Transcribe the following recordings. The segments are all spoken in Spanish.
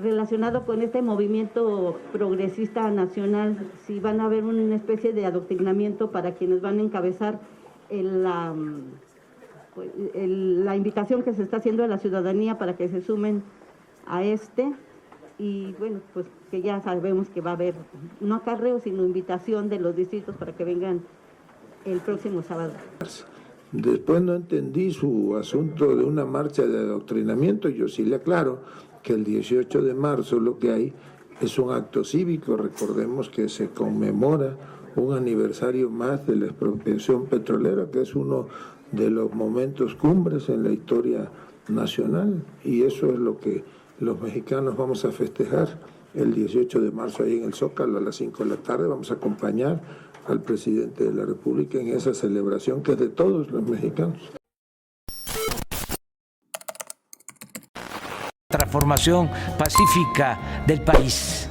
relacionado con este movimiento progresista nacional, si van a haber una especie de adoctrinamiento para quienes van a encabezar la invitación que se está haciendo a la ciudadanía para que se sumen a y bueno, pues que ya sabemos que va a haber no acarreo, sino invitación de los distritos para que vengan el próximo sábado. Después no entendí su asunto de una marcha de adoctrinamiento. Yo sí le aclaro que el 18 de marzo lo que hay es un acto cívico. Recordemos que se conmemora un aniversario más de la expropiación petrolera, que es uno de los momentos cumbres en la historia nacional, y eso es lo que los mexicanos vamos a festejar el 18 de marzo ahí en el Zócalo a las 5 de la tarde. Vamos a acompañar al presidente de la República en esa celebración que es de todos los mexicanos. Transformación pacífica del país.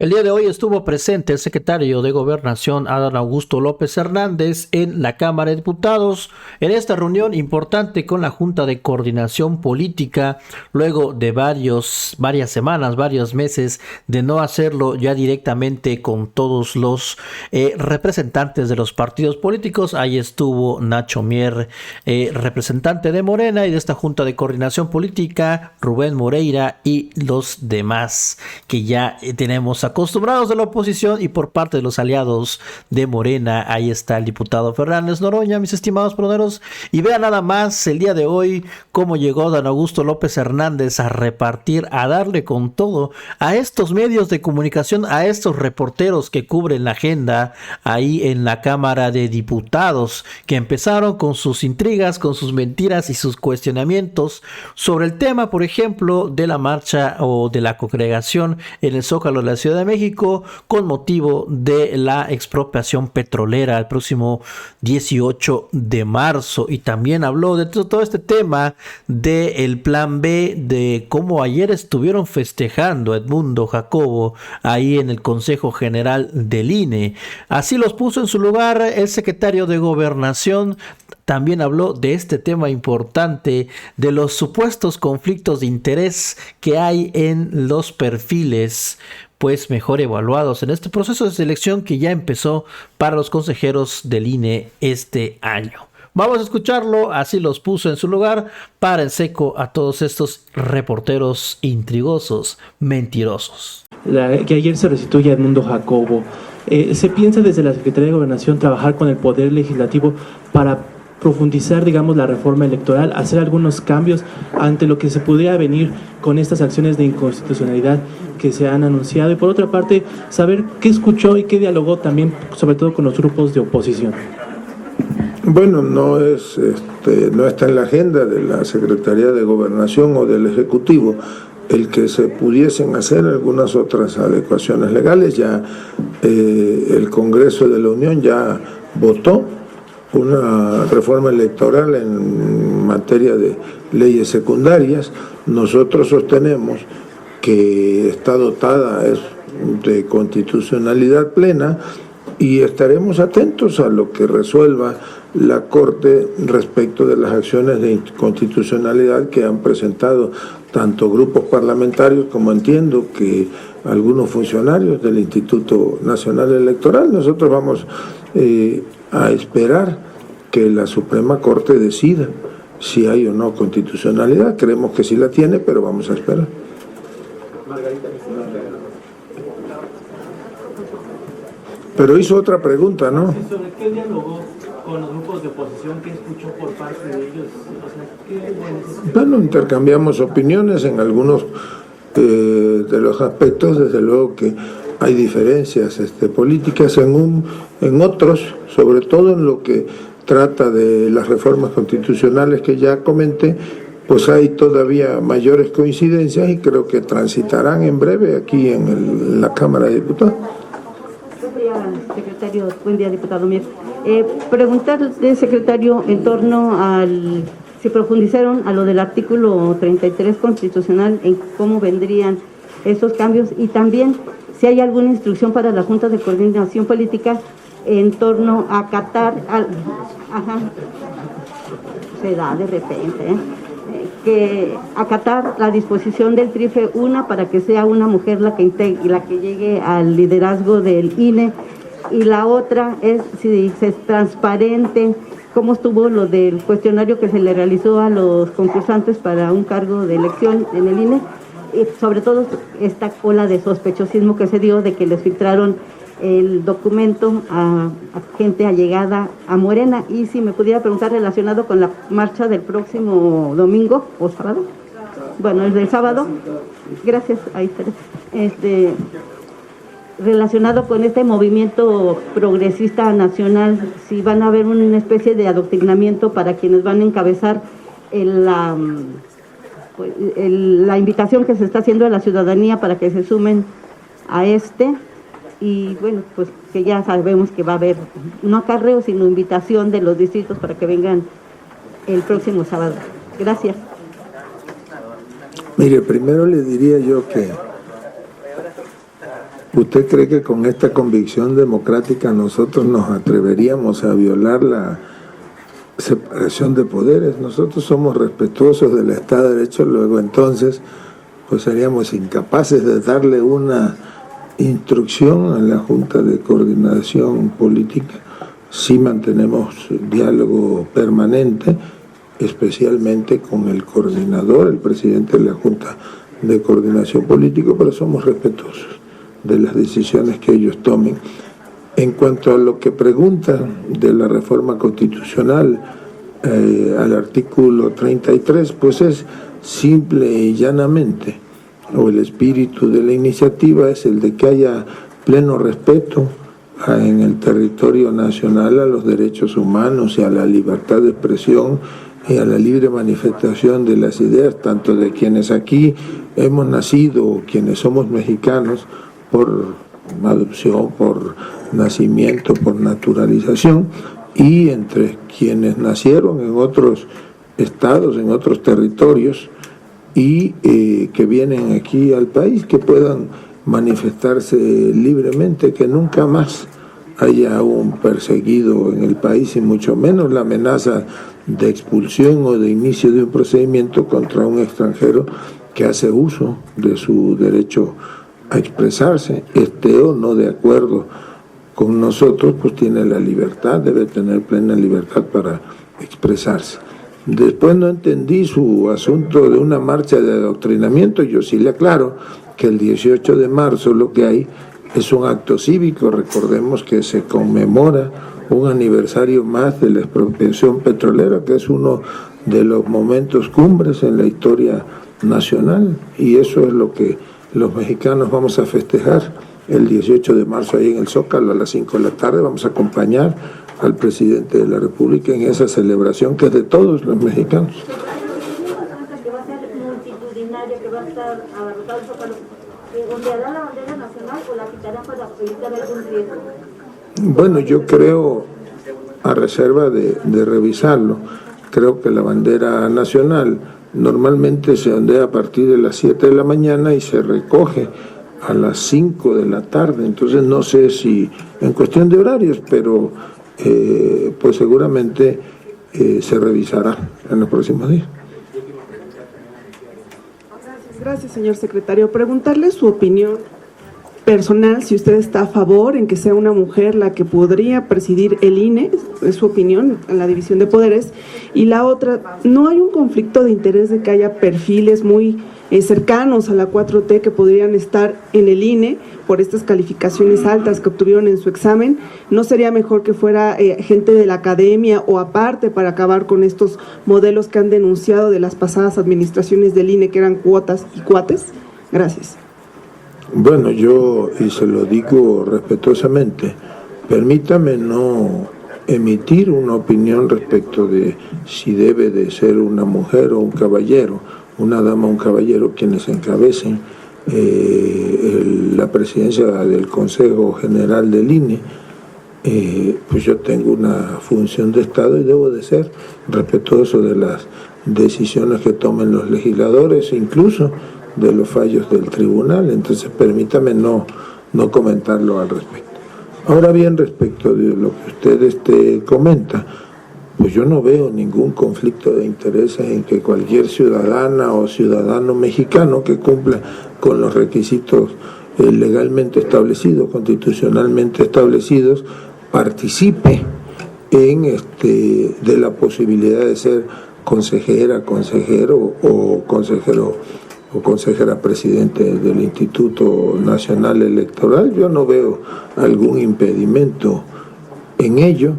El día de hoy estuvo presente el secretario de Gobernación, Adán Augusto López Hernández, en la Cámara de Diputados, en esta reunión importante con la Junta de Coordinación Política, luego de varias semanas, varios meses de no hacerlo ya directamente con todos los representantes de los partidos políticos. Ahí estuvo Nacho Mier, representante de Morena, y de esta Junta de Coordinación Política, Rubén Moreira y los demás que ya tenemos acostumbrados de la oposición, y por parte de los aliados de Morena, ahí está el diputado Fernández Noroña, mis estimados proneros, y vean nada más el día de hoy cómo llegó Adán Augusto López Hernández a repartir, a darle con todo a estos medios de comunicación, a estos reporteros que cubren la agenda ahí en la Cámara de Diputados, que empezaron con sus intrigas, con sus mentiras y sus cuestionamientos sobre el tema, por ejemplo, de la marcha o de la congregación en el Zócalo de la Ciudad de México con motivo de la expropiación petrolera el próximo 18 de marzo, y también habló de todo este tema del plan B, de cómo ayer estuvieron festejando a Edmundo Jacobo ahí en el Consejo General del INE. Así los puso en su lugar el secretario de Gobernación. También habló de este tema importante de los supuestos conflictos de interés que hay en los perfiles pues mejor evaluados en este proceso de selección que ya empezó para los consejeros del INE este año. Vamos a escucharlo, así los puso en su lugar, para en seco a todos estos reporteros intrigosos, mentirosos. Que ayer se restituye a Edmundo Jacobo. ¿Se piensa desde la Secretaría de Gobernación trabajar con el Poder Legislativo para profundizar, digamos, la reforma electoral, hacer algunos cambios ante lo que se pudiera venir con estas acciones de inconstitucionalidad que se han anunciado? Y por otra parte, saber qué escuchó y qué dialogó también, sobre todo con los grupos de oposición. Bueno, no está en la agenda de la Secretaría de Gobernación o del Ejecutivo el que se pudiesen hacer algunas otras adecuaciones legales. Ya el Congreso de la Unión ya votó una reforma electoral en materia de leyes secundarias. Nosotros sostenemos que está dotada de constitucionalidad plena, y estaremos atentos a lo que resuelva la Corte respecto de las acciones de inconstitucionalidad que han presentado tanto grupos parlamentarios como entiendo que algunos funcionarios del Instituto Nacional Electoral. Nosotros vamos a esperar que la Suprema Corte decida si hay o no constitucionalidad. Creemos que sí la tiene, pero vamos a esperar. Pero hizo otra pregunta, ¿no? Sí, ¿sobre qué dialogó con los grupos de oposición? ¿Qué escuchó por parte de ellos? O sea, bueno, intercambiamos opiniones en algunos de los aspectos. Desde luego que hay diferencias políticas en otros, sobre todo en lo que trata de las reformas constitucionales que ya comenté, pues hay todavía mayores coincidencias y creo que transitarán en breve aquí en la Cámara de Diputados. Secretario, buen día, diputado Mier. Preguntarle, secretario, en torno si profundizaron a lo del artículo 33 constitucional, en cómo vendrían esos cambios, y también si hay alguna instrucción para la Junta de Coordinación Política en torno a acatar se da de repente, que acatar la disposición del TRIFE, una, para que sea una mujer la que llegue al liderazgo del INE, y la otra es si es transparente cómo estuvo lo del cuestionario que se le realizó a los concursantes para un cargo de elección en el INE, y sobre todo esta ola de sospechosismo que se dio de que les filtraron el documento a gente allegada a Morena. Y si me pudiera preguntar relacionado con la marcha del próximo domingo o sábado, bueno, el del sábado, gracias, ahí está, relacionado con este movimiento progresista nacional, si van a haber una especie de adoctrinamiento para quienes van a encabezar la invitación que se está haciendo a la ciudadanía para que se sumen a y bueno, pues que ya sabemos que va a haber no acarreo, sino invitación de los distritos para que vengan el próximo sábado. Gracias. Mire, primero le diría yo que ¿usted cree que con esta convicción democrática nosotros nos atreveríamos a violar la separación de poderes? Nosotros somos respetuosos del Estado de Derecho, luego entonces pues seríamos incapaces de darle una instrucción a la Junta de Coordinación Política. Sí mantenemos diálogo permanente, especialmente con el coordinador, el presidente de la Junta de Coordinación Política, pero somos respetuosos de las decisiones que ellos tomen. En cuanto a lo que preguntan de la reforma constitucional al artículo 33, pues es simple y llanamente, o el espíritu de la iniciativa es el de que haya pleno respeto en el territorio nacional a los derechos humanos y a la libertad de expresión y a la libre manifestación de las ideas, tanto de quienes aquí hemos nacido o quienes somos mexicanos por adopción, por nacimiento, por naturalización, y entre quienes nacieron en otros estados, en otros territorios, y que vienen aquí al país, que puedan manifestarse libremente, que nunca más haya un perseguido en el país, y mucho menos la amenaza de expulsión o de inicio de un procedimiento contra un extranjero que hace uso de su derecho a expresarse, esté o no de acuerdo con nosotros, pues tiene la libertad, debe tener plena libertad para expresarse. Después no entendí su asunto de una marcha de adoctrinamiento. Yo sí le aclaro que el 18 de marzo lo que hay es un acto cívico. Recordemos que se conmemora un aniversario más de la expropiación petrolera, que es uno de los momentos cumbres en la historia nacional, y eso es lo que los mexicanos vamos a festejar el 18 de marzo ahí en el Zócalo a las 5 de la tarde. Vamos a acompañar al presidente de la República en esa celebración que es de todos los mexicanos. Que va a ser multitudinaria, que va a estar abarrotado el Zócalo, ¿ondeará la bandera nacional o la quitarán para evitar algún riesgo? Bueno, yo creo, a reserva de revisarlo, creo que la bandera nacional normalmente se ondea a partir de las 7 de la mañana y se recoge a las 5 de la tarde. Entonces no sé si en cuestión de horarios, pero pues seguramente se revisará en los próximos días. Gracias, señor secretario. Preguntarle su opinión personal, si usted está a favor en que sea una mujer la que podría presidir el INE, es su opinión, en la división de poderes. Y la otra, ¿no hay un conflicto de interés de que haya perfiles muy cercanos a la 4T que podrían estar en el INE por estas calificaciones altas que obtuvieron en su examen? ¿No sería mejor que fuera gente de la academia o aparte para acabar con estos modelos que han denunciado de las pasadas administraciones del INE que eran cuotas y cuates? Gracias. Bueno, yo, y se lo digo respetuosamente, permítame no emitir una opinión respecto de si debe de ser una mujer o un caballero, una dama o un caballero quienes encabecen la presidencia del Consejo General del INE. Pues yo tengo una función de Estado y debo de ser respetuoso de las decisiones que tomen los legisladores, incluso de los fallos del tribunal. Entonces permítame no comentarlo al respecto. Ahora bien, respecto de lo que usted comenta, pues yo no veo ningún conflicto de intereses en que cualquier ciudadana o ciudadano mexicano que cumpla con los requisitos legalmente establecidos, constitucionalmente establecidos, participe en de la posibilidad de ser consejera, consejero o consejera presidente del Instituto Nacional Electoral. Yo no veo algún impedimento en ello.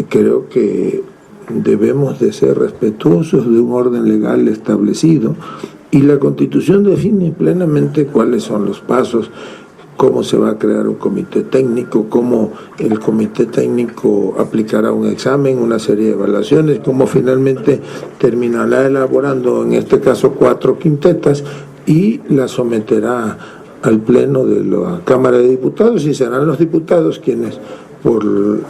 Creo que debemos de ser respetuosos de un orden legal establecido y la Constitución define plenamente cuáles son los pasos, cómo se va a crear un comité técnico, cómo el comité técnico aplicará un examen, una serie de evaluaciones, cómo finalmente terminará elaborando, en este caso, 4 quintetas y la someterá al Pleno de la Cámara de Diputados y serán los diputados quienes, por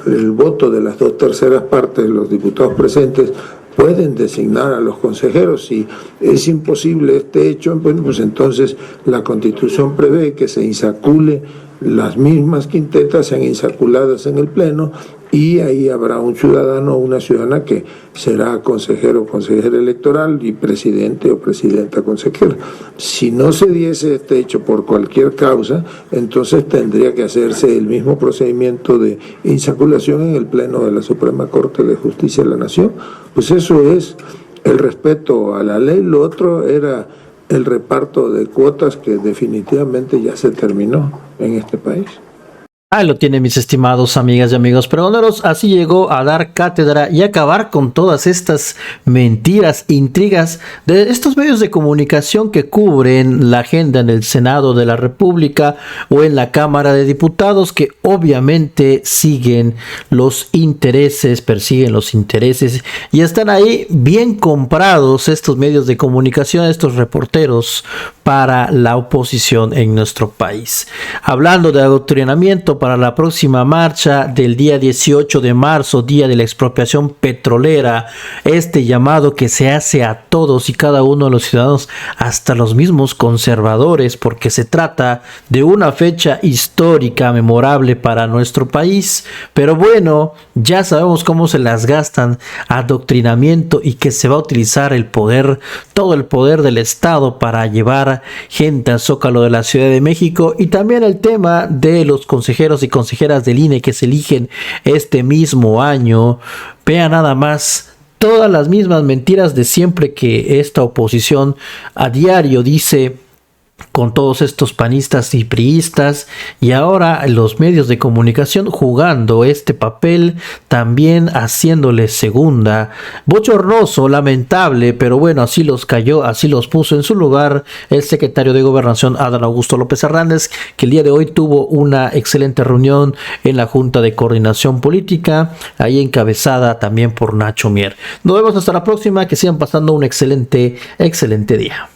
el voto de las 2/3 partes de los diputados presentes, pueden designar a los consejeros. Si es imposible este hecho, bueno, pues entonces la Constitución prevé que se insacule, las mismas quintetas sean insaculadas en el Pleno y ahí habrá un ciudadano o una ciudadana que será consejero o consejera electoral y presidente o presidenta consejera. Si no se diese este hecho por cualquier causa, entonces tendría que hacerse el mismo procedimiento de insaculación en el Pleno de la Suprema Corte de Justicia de la Nación. Pues eso es el respeto a la ley. Lo otro era el reparto de cuotas que definitivamente ya se terminó en este país. Ahí lo tienen, mis estimados amigas y amigos pregoneros. Así llegó a dar cátedra y acabar con todas estas mentiras, intrigas de estos medios de comunicación que cubren la agenda en el Senado de la República o en la Cámara de Diputados, que obviamente siguen los intereses, persiguen los intereses y están ahí bien comprados estos medios de comunicación, estos reporteros para la oposición en nuestro país. Hablando de adoctrinamiento, para la próxima marcha del día 18 de marzo, día de la expropiación petrolera, este llamado que se hace a todos y cada uno de los ciudadanos, hasta los mismos conservadores, porque se trata de una fecha histórica memorable para nuestro país. Pero bueno, ya sabemos cómo se las gastan, adoctrinamiento, y que se va a utilizar el poder, todo el poder del Estado para llevar gente al Zócalo de la Ciudad de México. Y también el tema de los consejeros y consejeras del INE que se eligen este mismo año. Vean nada más todas las mismas mentiras de siempre que esta oposición a diario dice con todos estos panistas y priistas, y ahora los medios de comunicación jugando este papel, también haciéndole segunda. Bochornoso, lamentable, pero bueno, así los cayó, así los puso en su lugar el secretario de Gobernación, Adán Augusto López Hernández, que el día de hoy tuvo una excelente reunión en la Junta de Coordinación Política, ahí encabezada también por Nacho Mier. Nos vemos hasta la próxima, que sigan pasando un excelente día.